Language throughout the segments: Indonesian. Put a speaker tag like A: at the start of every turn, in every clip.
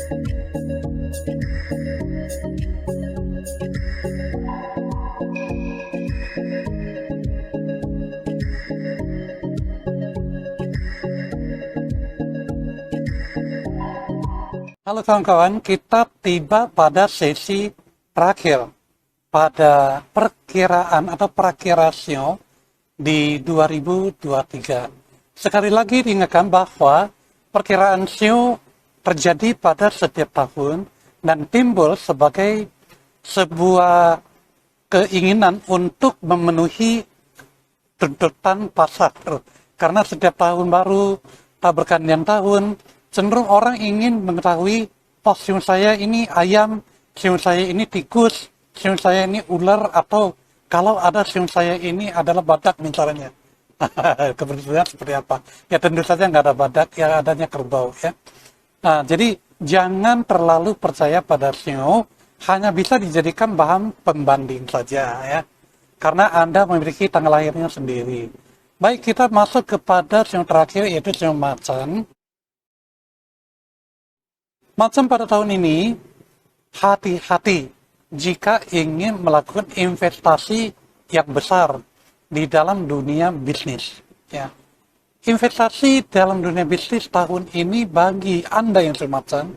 A: Halo kawan-kawan, kita tiba pada sesi terakhir pada perkiraan atau prakirasio di 2023. Sekali lagi diingatkan bahwa perkiraan sio terjadi pada setiap tahun dan timbul sebagai sebuah keinginan untuk memenuhi tuntutan pasar. Karena setiap tahun baru, tak bergantian tahun, cenderung orang ingin mengetahui, oh siun saya ini ayam, siun saya ini tikus, siun saya ini ular, atau kalau ada siun saya ini adalah badak misalnya. Kebetulan seperti apa? Ya tentu saja nggak ada badak, ya adanya kerbau ya. Nah, jadi jangan terlalu percaya pada sio, hanya bisa dijadikan bahan pembanding saja ya. Karena Anda memiliki tanggal lahirnya sendiri. Baik, kita masuk kepada sio terakhir yaitu sio macan. Macan pada tahun ini, hati-hati jika ingin melakukan investasi yang besar di dalam dunia bisnis. Ya. Investasi dalam dunia bisnis tahun ini bagi Anda yang semacan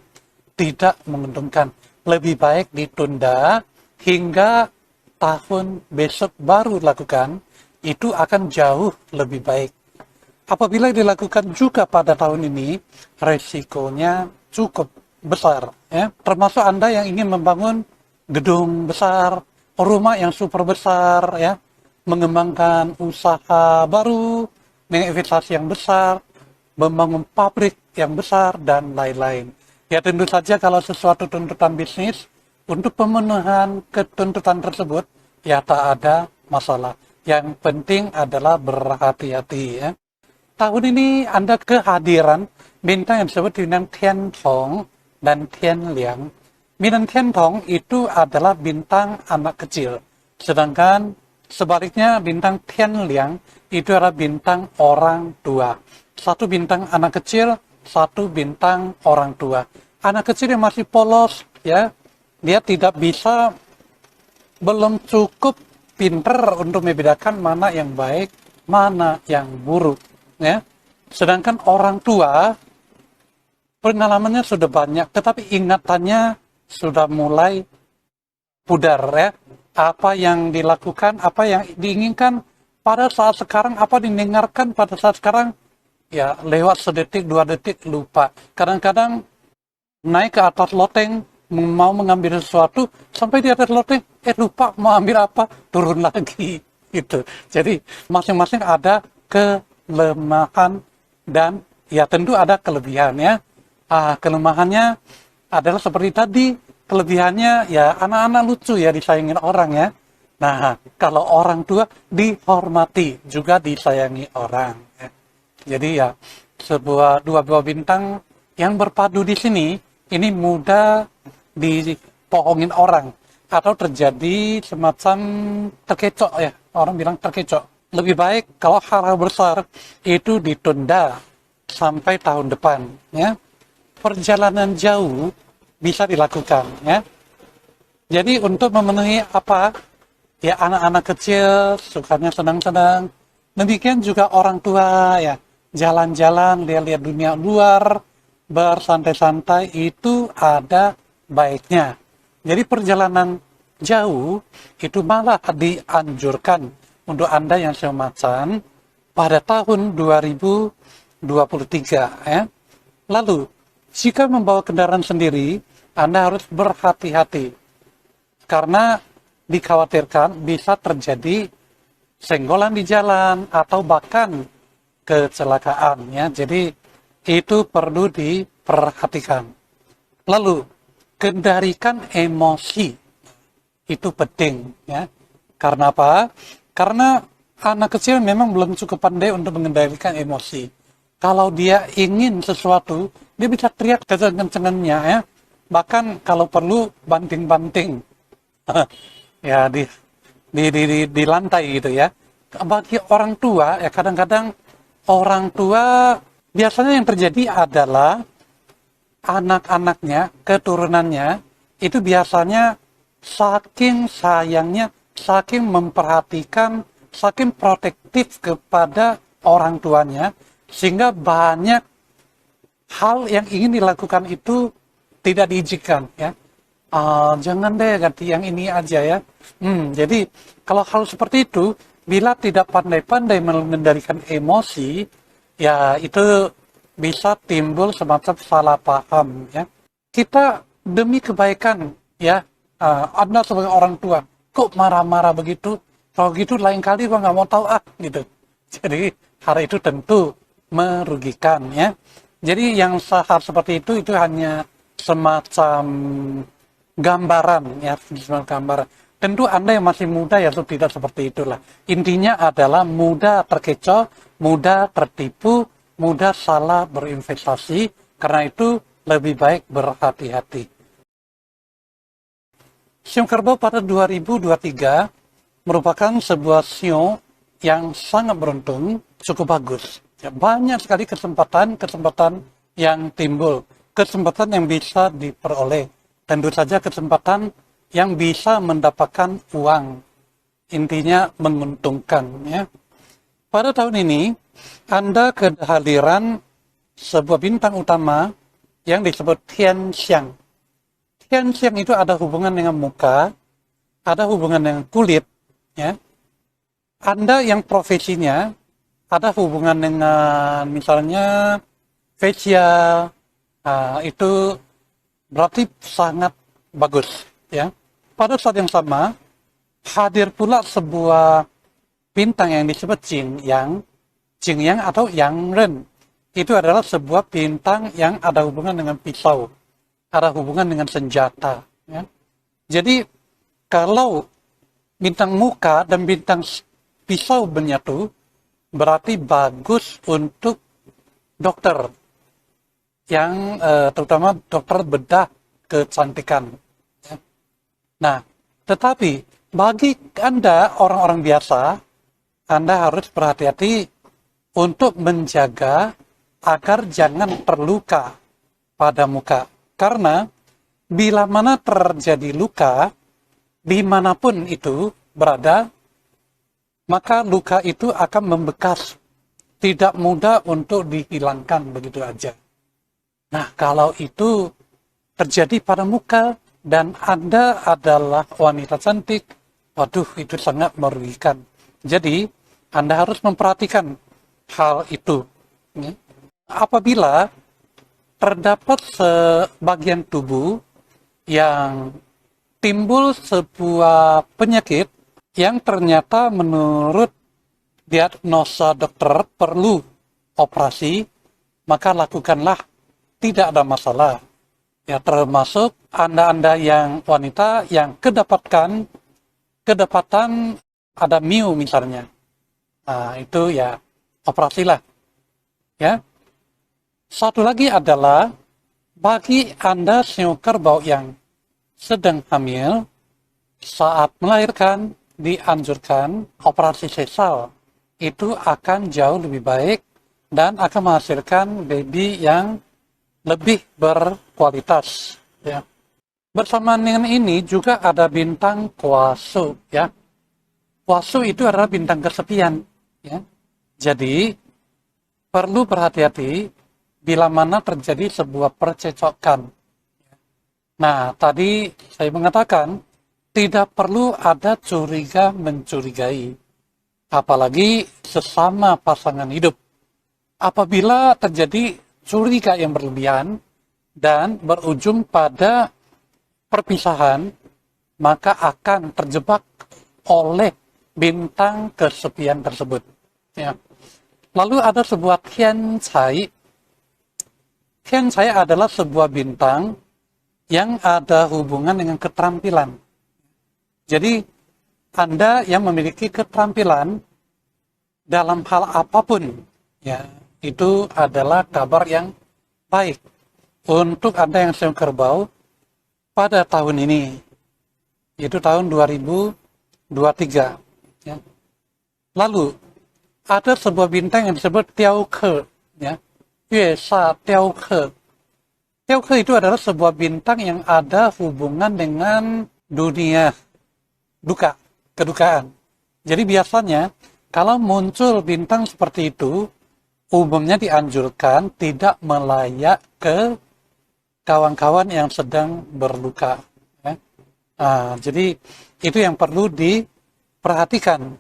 A: tidak menguntungkan. Lebih baik ditunda hingga tahun besok baru lakukan, itu akan jauh lebih baik. Apabila dilakukan juga pada tahun ini, resikonya cukup besar, ya. Termasuk Anda yang ingin membangun gedung besar, rumah yang super besar, ya, mengembangkan usaha baru, menginvestasi yang besar, membangun pabrik yang besar, dan lain-lain. Ya tentu saja kalau sesuatu tuntutan bisnis, untuk pemenuhan ketuntutan tersebut, ya tak ada masalah. Yang penting adalah berhati-hati, ya. Tahun ini Anda kehadiran bintang yang disebut dengan Tian Tong dan Tian Liang. Bintang Tian Tong itu adalah bintang anak kecil. Sedangkan sebaliknya bintang Tian Liang itu adalah bintang orang tua. Satu bintang anak kecil, satu bintang orang tua. Anak kecil yang masih polos, ya, dia tidak bisa, belum cukup pinter untuk membedakan mana yang baik, mana yang buruk, ya. Sedangkan orang tua pengalamannya sudah banyak, tetapi ingatannya sudah mulai pudar, ya. Apa yang dilakukan, apa yang diinginkan pada saat sekarang, apa didengarkan pada saat sekarang, ya lewat sedetik, 2 detik, lupa. Kadang-kadang naik ke atas loteng, mau mengambil sesuatu, sampai di atas loteng, lupa mau ambil apa, turun lagi. Gitu. Jadi masing-masing ada kelemahan dan ya tentu ada kelebihan, ya. Kelemahannya adalah seperti tadi, kelebihannya ya anak-anak lucu ya, disayangin orang ya. Nah, kalau orang tua dihormati, juga disayangi orang. Ya. Jadi ya, dua buah bintang yang berpadu di sini, ini mudah dipohongin orang. Atau terjadi semacam terkecoh ya, orang bilang terkecoh. Lebih baik kalau hal-hal besar itu ditunda sampai tahun depan. Ya. Perjalanan jauh bisa dilakukan, ya. Jadi untuk memenuhi apa, ya anak-anak kecil sukanya senang-senang, demikian juga orang tua ya, jalan-jalan, lihat-lihat dunia luar, bersantai-santai itu ada baiknya. Jadi perjalanan jauh itu malah dianjurkan untuk Anda yang semacan pada tahun 2023, ya. Lalu jika membawa kendaraan sendiri, Anda harus berhati-hati. Karena dikhawatirkan bisa terjadi senggolan di jalan atau bahkan kecelakaan. Ya. Jadi itu perlu diperhatikan. Lalu, kendalikan emosi. Itu penting. Ya. Karena apa? Karena anak kecil memang belum cukup pandai untuk mengendalikan emosi. Kalau dia ingin sesuatu, dia bisa teriak kenceng-kencengnya, ya. Bahkan kalau perlu banting-banting, ya di lantai gitu ya. Bagi orang tua, ya kadang-kadang orang tua biasanya yang terjadi adalah anak-anaknya, keturunannya, itu biasanya saking sayangnya, saking memperhatikan, saking protektif kepada orang tuanya, sehingga banyak hal yang ingin dilakukan itu tidak diizinkan, ya. Jangan deh ganti yang ini aja ya. Jadi kalau hal seperti itu, bila tidak pandai-pandai mengendalikan emosi, ya itu bisa timbul semacam salah paham ya. Kita demi kebaikan ya, Anda sebagai orang tua, kok marah-marah begitu? Kalau gitu lain kali gua nggak mau tahu gitu. Jadi hal itu tentu merugikan ya. Jadi yang hal seperti itu hanya semacam gambaran ya, semacam gambaran. Tentu Anda yang masih muda ya tidak seperti itulah. Intinya adalah mudah terkecoh, mudah tertipu, mudah salah berinvestasi. Karena itu lebih baik berhati-hati. Sio kerbau pada 2023 merupakan sebuah sio yang sangat beruntung, cukup bagus. Ya, banyak sekali kesempatan yang timbul, kesempatan yang bisa diperoleh. Tentu saja kesempatan yang bisa mendapatkan uang. Intinya menguntungkan ya. Pada tahun ini, Anda kehadiran sebuah bintang utama yang disebut Tian Xiang. Tian Xiang itu ada hubungan dengan muka, ada hubungan dengan kulit, ya. Anda yang profesinya ada hubungan dengan misalnya facial, itu berarti sangat bagus, ya. Pada saat yang sama, hadir pula sebuah bintang yang disebut Jing Yang atau Yang Ren. Itu adalah sebuah bintang yang ada hubungan dengan pisau, ada hubungan dengan senjata. Ya. Jadi kalau bintang muka dan bintang pisau menyatu, berarti bagus untuk dokter, yang terutama dokter bedah kecantikan. Ya. Nah, tetapi bagi Anda orang-orang biasa, Anda harus berhati-hati untuk menjaga agar jangan terluka pada muka. Karena bila mana terjadi luka, dimanapun itu berada, maka luka itu akan membekas. Tidak mudah untuk dihilangkan begitu aja. Nah, kalau itu terjadi pada muka dan Anda adalah wanita cantik, waduh, itu sangat merugikan. Jadi, Anda harus memperhatikan hal itu. Ya. Apabila terdapat sebagian tubuh yang timbul sebuah penyakit yang ternyata menurut diagnosa dokter perlu operasi, maka lakukanlah, tidak ada masalah. Ya, termasuk Anda-Anda yang wanita yang kedapatan ada miu misalnya. Nah, itu ya operasilah. Ya. Satu lagi adalah bagi Anda sio kerbau yang sedang hamil, saat melahirkan dianjurkan operasi sesar. Itu akan jauh lebih baik dan akan menghasilkan baby yang lebih berkualitas. Ya. Bersamaan dengan ini juga ada bintang Kuasu. Ya. Kuasu itu adalah bintang kesepian. Ya. Jadi perlu berhati-hati bila mana terjadi sebuah percecokan. Nah, tadi saya mengatakan tidak perlu ada curiga mencurigai, apalagi sesama pasangan hidup. Apabila terjadi curiga yang berlebihan dan berujung pada perpisahan, maka akan terjebak oleh bintang kesepian tersebut. Ya. Lalu ada sebuah Tian Cai. Tian Cai adalah sebuah bintang yang ada hubungan dengan keterampilan. Jadi, Anda yang memiliki keterampilan dalam hal apapun, ya, itu adalah kabar yang baik untuk Anda yang sio kerbau pada tahun ini, yaitu tahun 2023. Ya. Lalu, ada sebuah bintang yang disebut Tiao Ke, ya, Yue Sha Tiao Ke. Xiaoke itu adalah sebuah bintang yang ada hubungan dengan dunia duka, kedukaan. Jadi biasanya kalau muncul bintang seperti itu, umumnya dianjurkan tidak melayak ke kawan-kawan yang sedang berluka. Ya. Jadi itu yang perlu diperhatikan.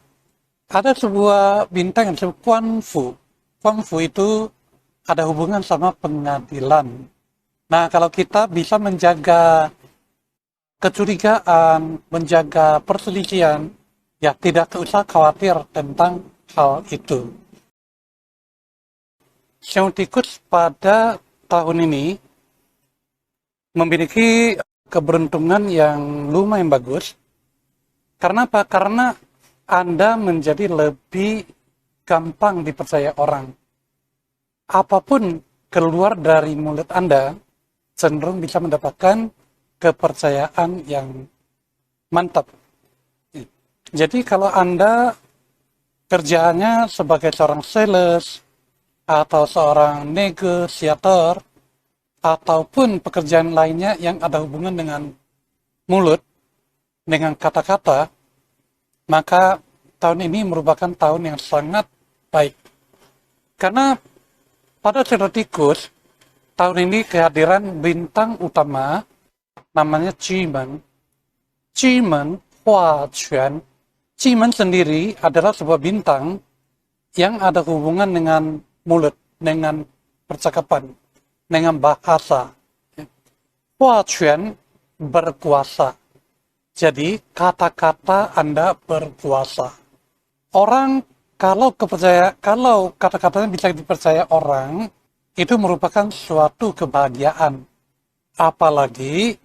A: Ada sebuah bintang yang disebut Quanfu. Quanfu itu ada hubungan sama pengadilan. Nah, kalau kita bisa menjaga kecurigaan, menjaga perselisihan, ya tidak usah khawatir tentang hal itu. Xiong tikus pada tahun ini memiliki keberuntungan yang lumayan bagus. Karena apa? Karena Anda menjadi lebih gampang dipercaya orang. Apapun keluar dari mulut Anda, cenderung bisa mendapatkan kepercayaan yang mantap. Jadi kalau Anda kerjaannya sebagai seorang sales, atau seorang negosiator, ataupun pekerjaan lainnya yang ada hubungan dengan mulut, dengan kata-kata, maka tahun ini merupakan tahun yang sangat baik. Karena pada cerita tikus, tahun ini kehadiran bintang utama namanya Jimen. Jimen Hua Quan. Jimen sendiri adalah sebuah bintang yang ada hubungan dengan mulut, dengan percakapan, dengan bahasa. Hua Quan berkuasa. Jadi kata-kata Anda berkuasa. Orang kalau kata-katanya bisa dipercaya orang, itu merupakan suatu kebahagiaan. Apalagi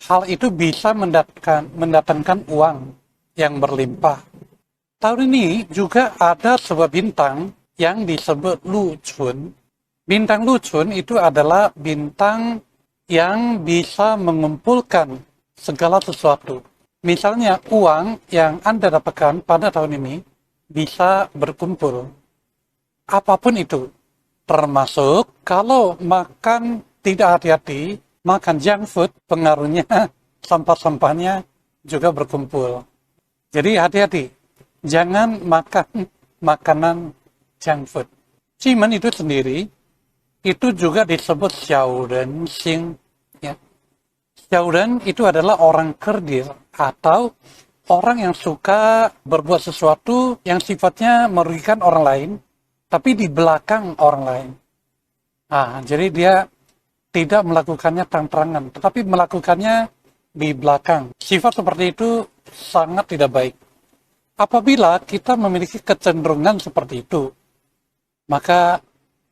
A: hal itu bisa mendatangkan uang yang berlimpah. Tahun ini juga ada sebuah bintang yang disebut Lu Chun. Bintang Lu Chun itu adalah bintang yang bisa mengumpulkan segala sesuatu. Misalnya uang yang Anda dapatkan pada tahun ini bisa berkumpul. Apapun itu. Termasuk kalau makan tidak hati-hati, makan junk food, pengaruhnya sampah-sampahnya juga berkumpul. Jadi hati-hati. Jangan makan makanan junk food. Jimen itu sendiri, itu juga disebut Xiaoren Xing. Ya. Xiaoren itu adalah orang kerdil atau orang yang suka berbuat sesuatu yang sifatnya merugikan orang lain, tapi di belakang orang lain. Jadi dia tidak melakukannya terang-terangan, tetapi melakukannya di belakang. Sifat seperti itu sangat tidak baik. Apabila kita memiliki kecenderungan seperti itu, maka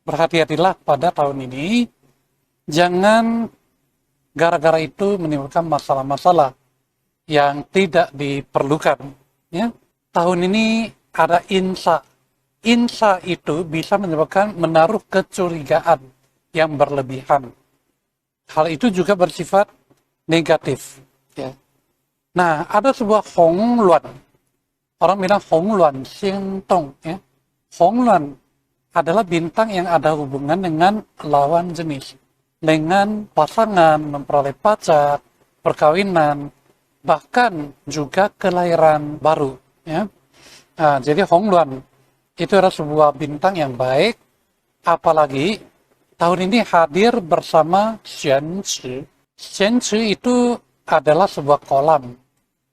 A: berhati-hatilah pada tahun ini, jangan gara-gara itu menimbulkan masalah-masalah yang tidak diperlukan. Ya. Tahun ini ada insa. Insa itu bisa menyebabkan menaruh kecurigaan yang berlebihan. Hal itu juga bersifat negatif. Ya. Nah, ada sebuah Hongluan. Orang bilang Hongluan, Xing Tong. Ya. Hongluan adalah bintang yang ada hubungan dengan lawan jenis. Dengan pasangan, memperoleh pacar, perkawinan, bahkan juga kelahiran baru. Ya. Jadi Hongluan itu adalah sebuah bintang yang baik, apalagi tahun ini hadir bersama Xianci. Xianci itu adalah sebuah kolam.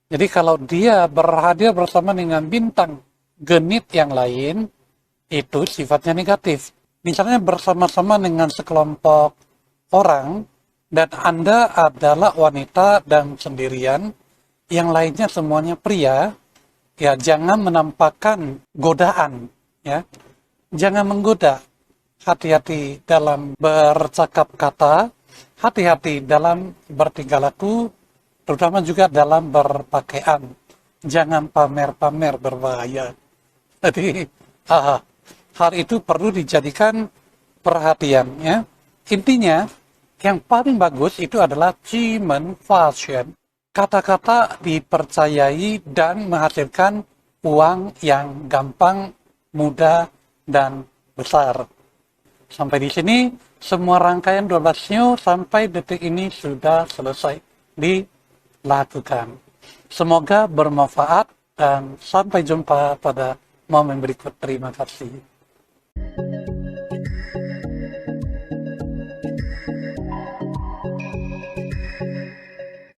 A: Jadi kalau dia berhadir bersama dengan bintang genit yang lain, itu sifatnya negatif. Misalnya bersama-sama dengan sekelompok orang, dan Anda adalah wanita dan sendirian, yang lainnya semuanya pria, ya jangan menampakkan godaan, ya. Jangan menggoda. Hati-hati dalam bercakap kata, hati-hati dalam bertingkah laku, terutama juga dalam berpakaian. Jangan pamer-pamer, berbahaya. Jadi, hal itu perlu dijadikan perhatian. Ya. Intinya, yang paling bagus itu adalah Jimen Fashion. Kata-kata dipercayai dan menghasilkan uang yang gampang, mudah, dan besar. Sampai di sini, semua rangkaian 12 new sampai detik ini sudah selesai dilakukan. Semoga bermanfaat dan sampai jumpa pada momen berikut. Terima kasih.